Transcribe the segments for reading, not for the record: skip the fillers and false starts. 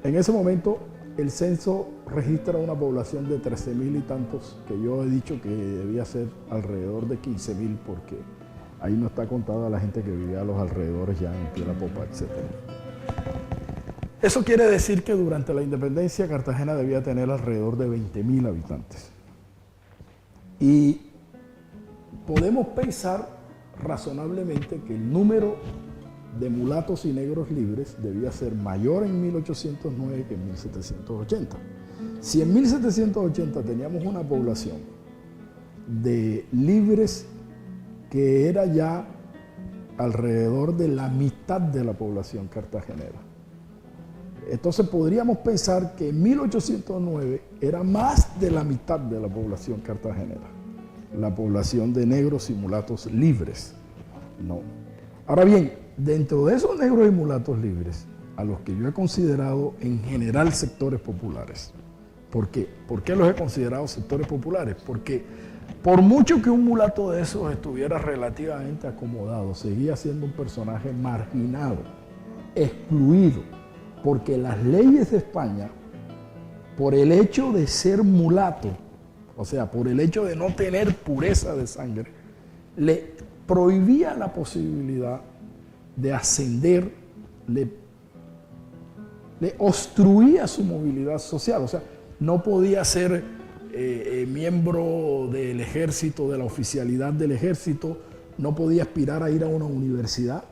En ese momento el censo registra una población de 13.000 y tantos, que yo he dicho que debía ser alrededor de 15.000, porque ahí no está contada la gente que vivía a los alrededores ya en Pielapopa, etc. Eso quiere decir que durante la independencia Cartagena debía tener alrededor de 20.000 habitantes. Y podemos pensar razonablemente que el número de mulatos y negros libres debía ser mayor en 1809 que en 1780. Si en 1780 teníamos una población de libres que era ya alrededor de la mitad de la población cartagenera, entonces podríamos pensar que en 1809 era más de la mitad de la población cartagenera, la población de negros y mulatos libres. No. Ahora bien, dentro de esos negros y mulatos libres, a los que yo he considerado en general sectores populares. ¿Por qué? ¿Por qué los he considerado sectores populares? Porque por mucho que un mulato de esos estuviera relativamente acomodado, seguía siendo un personaje marginado, excluido, porque las leyes de España, por el hecho de ser mulato, o sea, por el hecho de no tener pureza de sangre, le prohibía la posibilidad de ascender, le obstruía su movilidad social. O sea, no podía ser miembro del ejército, de la oficialidad del ejército, no podía aspirar a ir a una universidad,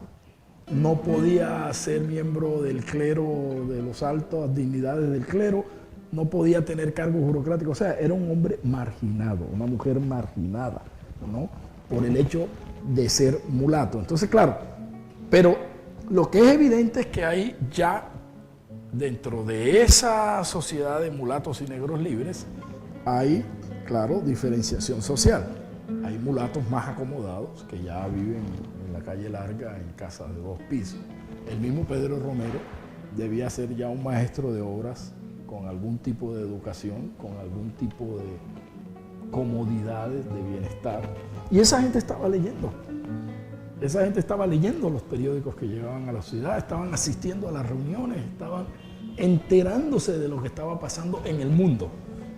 no podía ser miembro del clero, de las altas dignidades del clero, no podía tener cargos burocráticos. O sea, era un hombre marginado, una mujer marginada, ¿no? Por el hecho de ser mulato. Entonces, claro, pero lo que es evidente es que hay ya dentro de esa sociedad de mulatos y negros libres, hay, claro, diferenciación social. Hay mulatos más acomodados que ya viven en la calle larga, en casas de 2 pisos. El mismo Pedro Romero debía ser ya un maestro de obras con algún tipo de educación, con algún tipo de comodidades, de bienestar. Y esa gente estaba leyendo. Esa gente estaba leyendo los periódicos que llegaban a la ciudad, estaban asistiendo a las reuniones, estaban enterándose de lo que estaba pasando en el mundo.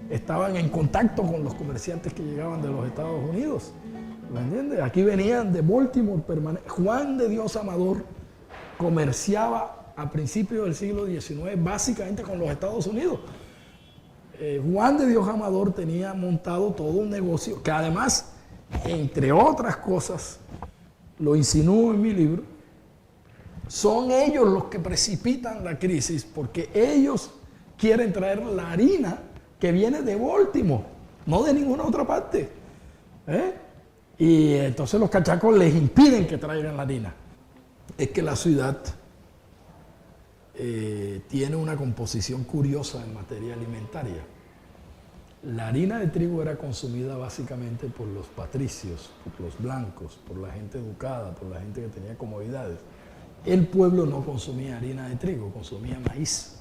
Estaban en contacto con los comerciantes que llegaban de los Estados Unidos. ¿Me entiendes? Aquí venían de Baltimore permanente. Juan de Dios Amador comerciaba a principios del siglo XIX básicamente con los Estados Unidos. Juan de Dios Amador tenía montado todo un negocio que además, entre otras cosas, lo insinúo en mi libro, son ellos los que precipitan la crisis porque ellos quieren traer la harina que viene de Baltimore, no de ninguna otra parte. Y entonces los cachacos les impiden que traigan la harina. Es que la ciudad tiene una composición curiosa en materia alimentaria. La harina de trigo era consumida básicamente por los patricios, por los blancos, por la gente educada, por la gente que tenía comodidades. El pueblo no consumía harina de trigo, consumía maíz.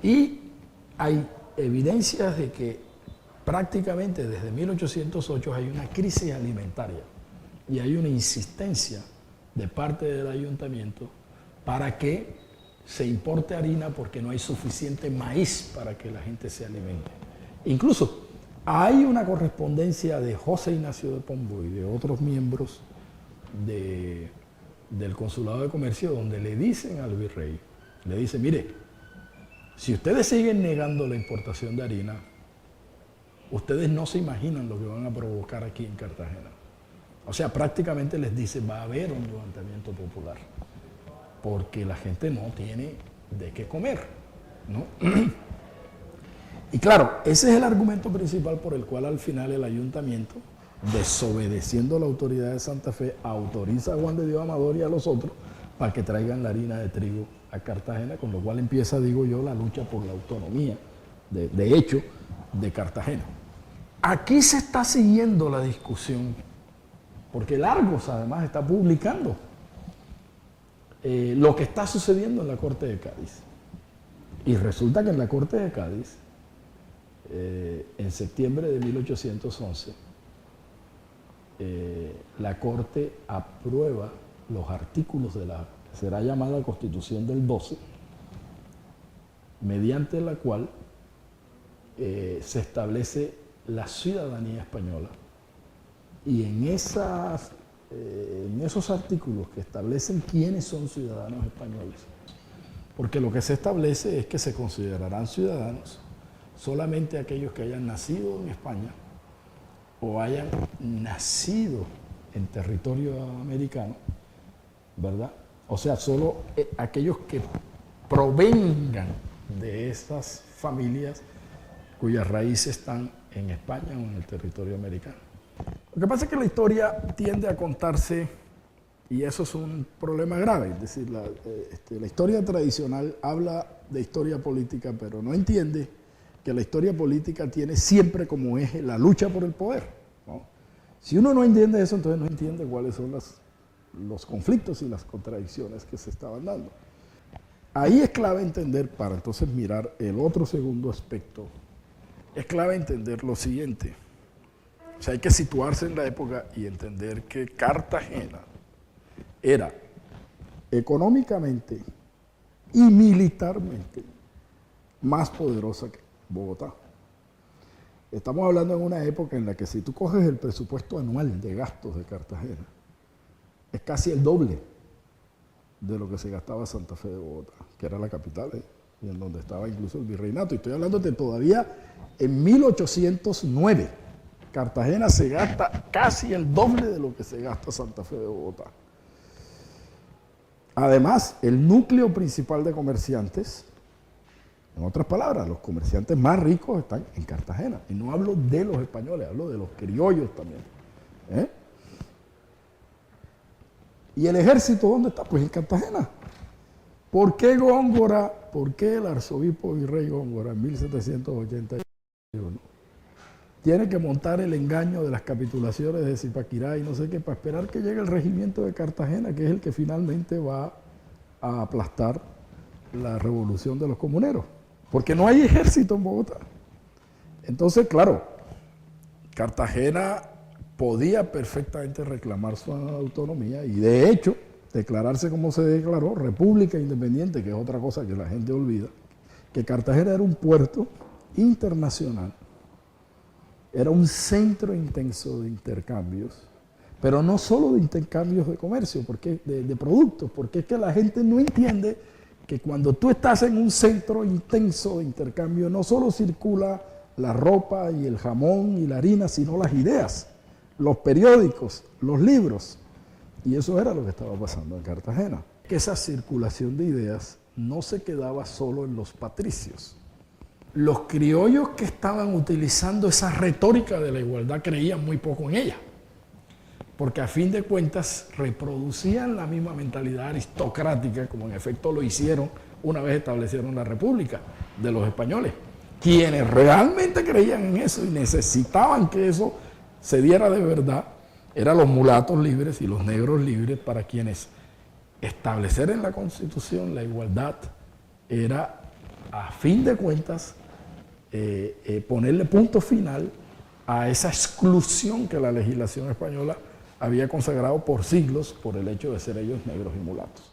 Y hay evidencias de que prácticamente desde 1808 hay una crisis alimentaria y hay una insistencia de parte del ayuntamiento para que se importe harina porque no hay suficiente maíz para que la gente se alimente. Incluso hay una correspondencia de José Ignacio de Pombo y de otros miembros del Consulado de Comercio donde le dicen al virrey, le dice, mire, si ustedes siguen negando la importación de harina, ustedes no se imaginan lo que van a provocar aquí en Cartagena. O sea, prácticamente les dice, va a haber un levantamiento popular, porque la gente no tiene de qué comer, ¿no? Y claro, ese es el argumento principal por el cual al final el ayuntamiento, desobedeciendo la autoridad de Santa Fe, autoriza a Juan de Dios Amador y a los otros para que traigan la harina de trigo a Cartagena, con lo cual empieza, digo yo, la lucha por la autonomía, de hecho, de Cartagena. Aquí se está siguiendo la discusión, porque el Argos además está publicando lo que está sucediendo en la Corte de Cádiz. Y resulta que en la Corte de Cádiz, en septiembre de 1811, la Corte aprueba los artículos de la que será llamada Constitución del 12, mediante la cual se establece la ciudadanía española. Y en esos artículos que establecen quiénes son ciudadanos españoles, porque lo que se establece es que se considerarán ciudadanos solamente aquellos que hayan nacido en España o hayan nacido en territorio americano, ¿verdad? O sea, solo aquellos que provengan de esas familias cuyas raíces están en España o en el territorio americano. Lo que pasa es que la historia tiende a contarse, y eso es un problema grave, es decir, la historia tradicional habla de historia política, pero no entiende que la historia política tiene siempre como eje la lucha por el poder, ¿no? Si uno no entiende eso, entonces no entiende cuáles son los conflictos y las contradicciones que se estaban dando. Ahí es clave entender, para entonces mirar el otro segundo aspecto, es clave entender lo siguiente. O sea, hay que situarse en la época y entender que Cartagena era económicamente y militarmente más poderosa que Bogotá. Estamos hablando en una época en la que si tú coges el presupuesto anual de gastos de Cartagena, es casi el doble de lo que se gastaba Santa Fe de Bogotá, que era la capital, y en donde estaba incluso el virreinato. Y estoy hablando de todavía en 1809. Cartagena se gasta casi el doble de lo que se gasta Santa Fe de Bogotá. Además, el núcleo principal de comerciantes, en otras palabras, los comerciantes más ricos están en Cartagena. Y no hablo de los españoles, hablo de los criollos también. ¿Y el ejército dónde está? Pues en Cartagena. ¿Por qué Góngora, por qué el arzobispo virrey Góngora en 1781 tiene que montar el engaño de las capitulaciones de Zipaquirá y no sé qué, para esperar que llegue el regimiento de Cartagena, que es el que finalmente va a aplastar la revolución de los comuneros? Porque no hay ejército en Bogotá. Entonces, claro, Cartagena podía perfectamente reclamar su autonomía y de hecho declararse como se declaró, república independiente, que es otra cosa que la gente olvida, que Cartagena era un puerto internacional, era un centro intenso de intercambios, pero no solo de intercambios de comercio, porque de productos, porque es que la gente no entiende que cuando tú estás en un centro intenso de intercambio, no solo circula la ropa y el jamón y la harina, sino las ideas, los periódicos, los libros. Y eso era lo que estaba pasando en Cartagena. Que esa circulación de ideas no se quedaba solo en los patricios. Los criollos que estaban utilizando esa retórica de la igualdad creían muy poco en ella, porque a fin de cuentas reproducían la misma mentalidad aristocrática, como en efecto lo hicieron una vez establecieron la República, de los españoles. Quienes realmente creían en eso y necesitaban que eso se diera de verdad, eran los mulatos libres y los negros libres, para quienes establecer en la Constitución la igualdad era, a fin de cuentas, ponerle punto final a esa exclusión que la legislación española había consagrado por siglos por el hecho de ser ellos negros y mulatos.